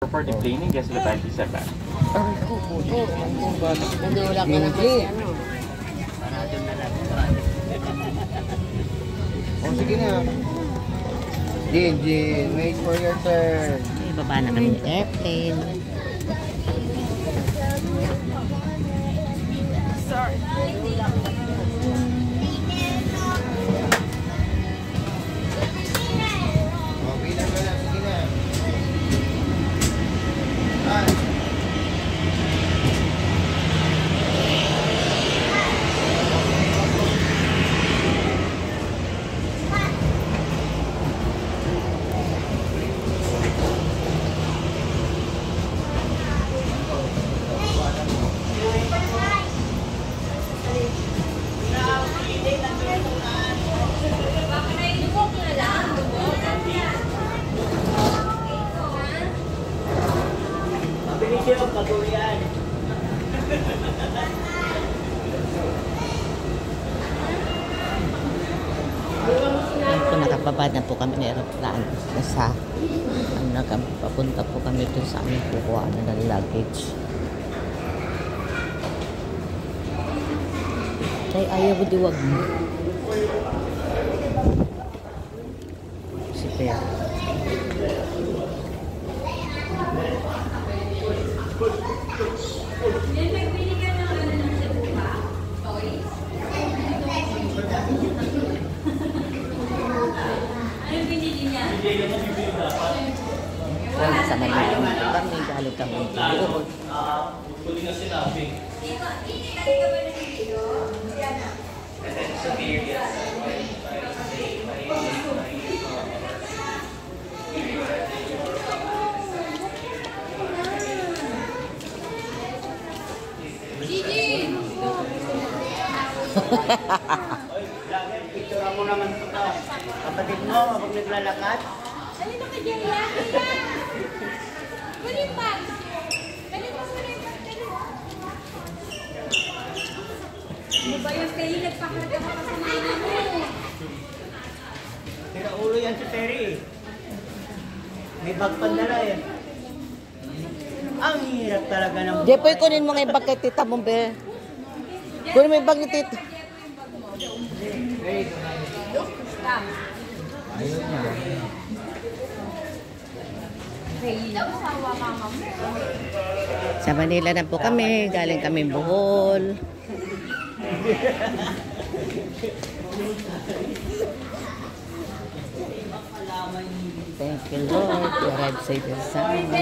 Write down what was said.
For the planning, guess the 27. Aray ko, puto. Ang bata. Hindi, wala ka naman si ano. Paradon na lang. O, sige na. Jin, wait for your turn. Ay, baba na kami ng airplane. Sorry. O, bilang ka lang. Sige na. Ay. Ito, nakababa na po kami ng aeroplano. Nasa, papunta po kami dun sa aming kukuha na ng luggage. Ay, ayaw mo diwag mo. Si Pea. Sa Manila kami, galing kami doon. Huli na sinabi. Picture mo naman ito ka. Kapatid mo, habang naglalakad. Alin na ka dyan yan? Kunin pa. Kunin pa muna yung pagkano. Ano ba yung Terry? Nagpakarga ka pa sa mga mo. Tira ulo yan si Terry. May bag pandala yan. Ang hirap talaga ng... Jepoy, kunin mo nga yung bag kay tita mo, be. Kunin mo yung bag ni tita. Wait. Ayun niya. Sa Manila na po kami, galing kami Bohol. Thank you, Lord. You arrived safe and sound.